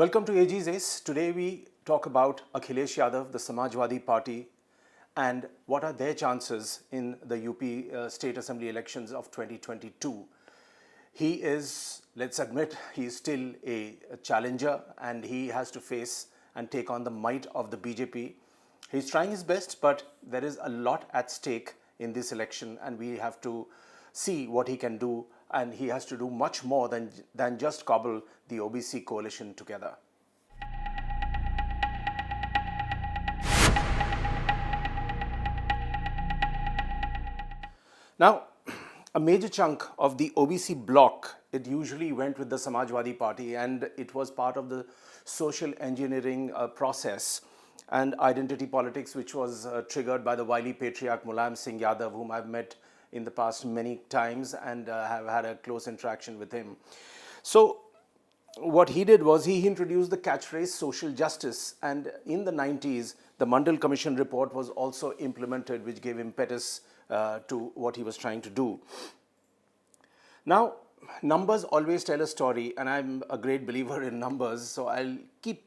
Welcome to AG's Ace. Today we talk about Akhilesh Yadav, the Samajwadi Party, and what are their chances in the UP State Assembly elections of 2022. He is, let's admit, he is still a challenger and he has to face and take on the might of the BJP. He's trying his best, but there is a lot at stake in this election and we have to see what he can do, and he has to do much more than just cobble the OBC coalition together. Now, a major chunk of the OBC bloc, it usually went with the Samajwadi Party, and it was part of the social engineering process and identity politics, which was triggered by the wily patriarch Mulayam Yadav, whom I've met in the past many times and have had a close interaction with him. So what he did was he introduced the catchphrase social justice, and in the 90s the Mandal Commission report was also implemented, which gave impetus to what he was trying to do. Now, numbers always tell a story, and I'm a great believer in numbers, so I'll keep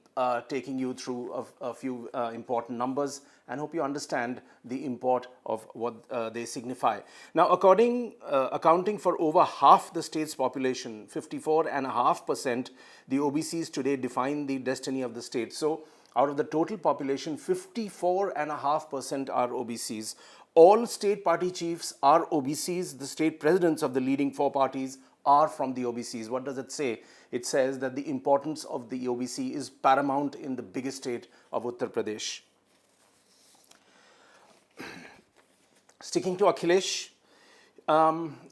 taking you through a few important numbers and hope you understand the import of what they signify. Now, accounting for over half the state's population, 54.5%, the OBCs today define the destiny of the state. So, out of the total population, 54.5% are OBCs. All state party chiefs are OBCs. The state presidents of the leading four parties are from the OBCs. What does it say? It says that the importance of the OBC is paramount in the biggest state of Uttar Pradesh. Sticking to Akhilesh,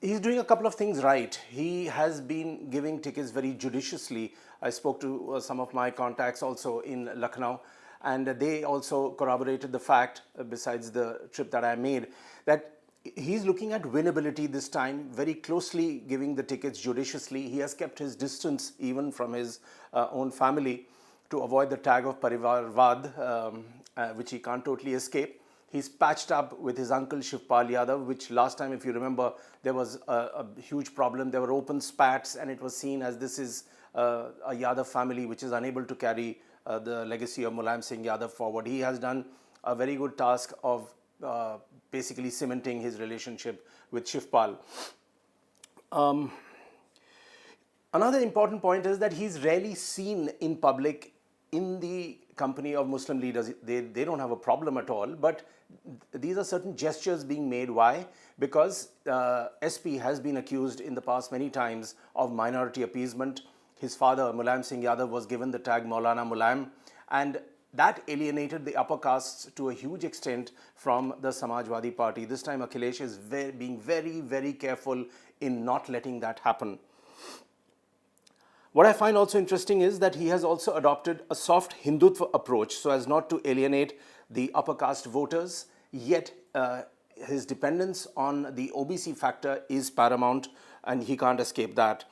he's doing a couple of things right. He has been giving tickets very judiciously. I spoke to some of my contacts also in Lucknow, and they also corroborated the fact, besides the trip that I made, that he's looking at winnability this time, very closely giving the tickets judiciously. He has kept his distance even from his own family to avoid the tag of parivarwaad, which he can't totally escape. He's patched up with his uncle Shivpal Yadav, which last time, if you remember, there was a huge problem. There were open spats and it was seen as this is a Yadav family which is unable to carry the legacy of Mulayam Singh Yadav forward. He has done a very good task of basically cementing his relationship with Shivpal. Another important point is that he's rarely seen in public in the company of Muslim leaders. They don't have a problem at all, but these are certain gestures being made. Why? Because SP has been accused in the past many times of minority appeasement. His father, Mulayam Singh Yadav, was given the tag Maulana Mulayam, and that alienated the upper castes to a huge extent from the Samajwadi Party. This time Akhilesh is being very, very careful in not letting that happen. What I find also interesting is that he has also adopted a soft Hindutva approach so as not to alienate the upper caste voters, yet his dependence on the OBC factor is paramount and he can't escape that.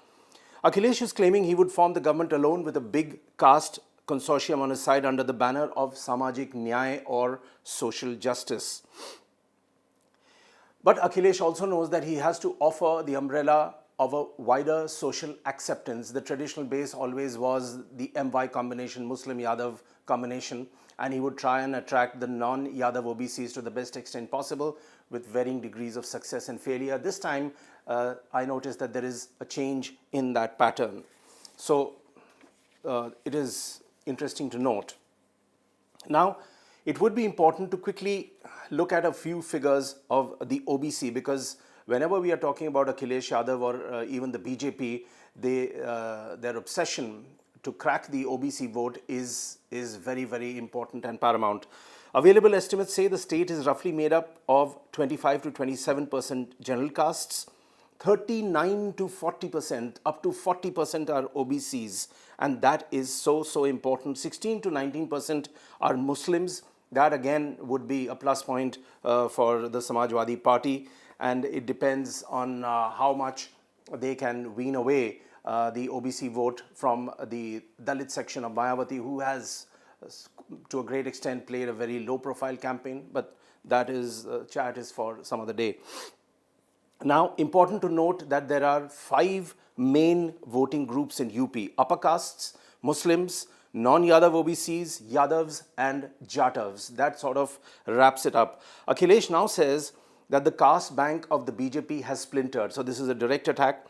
Akhilesh is claiming he would form the government alone with a big caste consortium on his side under the banner of Samajik Nyay or social justice. But Akhilesh also knows that he has to offer the umbrella of a wider social acceptance. The traditional base always was the MY combination, Muslim Yadav combination, and he would try and attract the non-Yadav OBCs to the best extent possible with varying degrees of success and failure. This time, I noticed that there is a change in that pattern. So, it is interesting to note. Now, it would be important to quickly look at a few figures of the OBC, because whenever we are talking about Akhilesh Yadav or even the BJP, their obsession to crack the OBC vote is very, very important and paramount. Available estimates say the state is roughly made up of 25 to 27% general castes, 39 to 40%, up to 40% are OBCs, and that is so important. 16 to 19% are Muslims. That again would be a plus point for the Samajwadi Party, and it depends on how much they can wean away the OBC vote from the Dalit section of Mayawati, who has to a great extent played a very low profile campaign, but that is chat is for some other day. Now, important to note that there are 5 main voting groups in UP: upper castes, Muslims, non-Yadav OBCs, Yadavs and Jatavs. That sort of wraps it up. Akhilesh now says that the caste bank of the BJP has splintered. So this is a direct attack.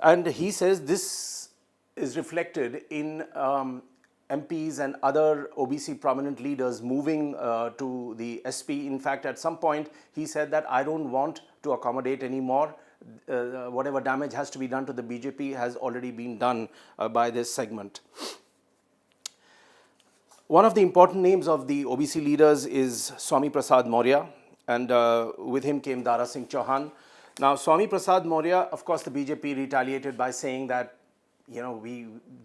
And he says this is reflected in MPs and other OBC prominent leaders moving to the SP. In fact, at some point, he said that I don't want to accommodate anymore. Whatever damage has to be done to the BJP has already been done by this segment. One of the important names of the OBC leaders is Swami Prasad Maurya, and with him came Dara Singh Chauhan. Now, Swami Prasad Maurya, of course, the BJP retaliated by saying that, you know,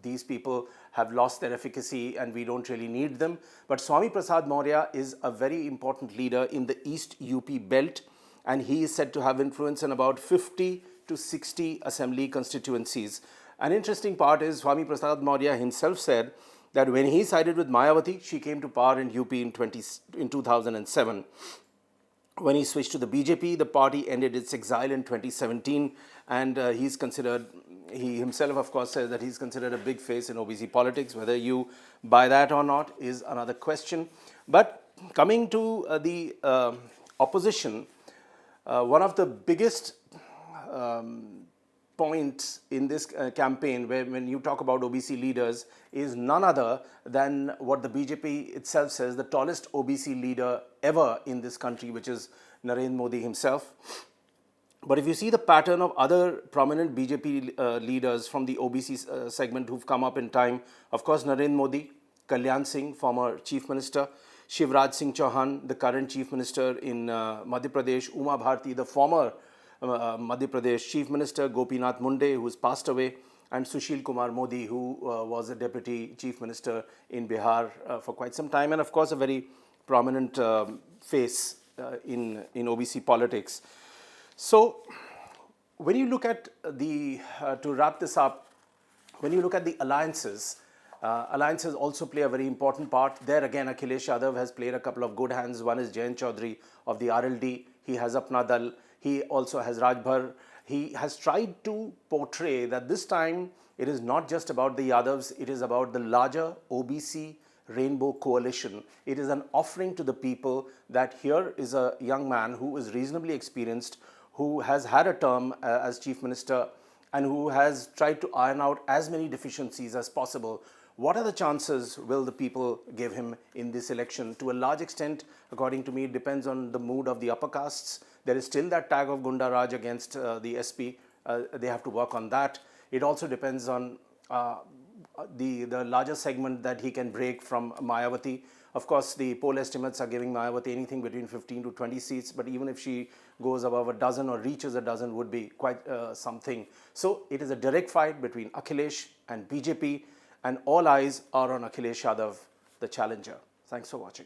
these people have lost their efficacy and we don't really need them. But Swami Prasad Maurya is a very important leader in the East UP belt, and he is said to have influence in about 50 to 60 assembly constituencies. An interesting part is Swami Prasad Maurya himself said that when he sided with Mayawati, she came to power in UP in 2007. When he switched to the BJP, the party ended its exile in 2017, and he himself, of course, says that he's considered a big face in OBC politics. Whether you buy that or not is another question. But coming to the opposition, one of the biggest points in this campaign, when you talk about OBC leaders, is none other than what the BJP itself says, the tallest OBC leader ever in this country, which is Narendra Modi himself. But if you see the pattern of other prominent BJP leaders from the OBC segment who've come up in time, of course, Narendra Modi, Kalyan Singh, former Chief Minister, Shivraj Singh Chauhan, the current Chief Minister in Madhya Pradesh, Uma Bharti, the former Madhya Pradesh Chief Minister, Gopinath Munde, who's passed away, and Sushil Kumar Modi, who was a Deputy Chief Minister in Bihar for quite some time, and of course a very prominent face in OBC politics. So when you look at to wrap this up, when you look at the alliances, alliances also play a very important part. There again, Akhilesh Yadav has played a couple of good hands. One is Jayant Chaudhary of the RLD. He has Apna Dal. He also has Rajbhar. He has tried to portray that this time it is not just about the Yadavs, it is about the larger OBC rainbow coalition. It is an offering to the people that here is a young man who is reasonably experienced, who has had a term as Chief Minister, and who has tried to iron out as many deficiencies as possible. What are the chances will the people give him in this election? To a large extent, according to me, it depends on the mood of the upper castes. There is still that tag of Gunda Raj against the SP. They have to work on that. It also depends on the larger segment that he can break from Mayawati. Of course, the poll estimates are giving Mayawati anything between 15 to 20 seats, but even if she goes above a dozen or reaches a dozen would be quite something. So it is a direct fight between Akhilesh and BJP, and all eyes are on Akhilesh Yadav, the challenger. Thanks for watching.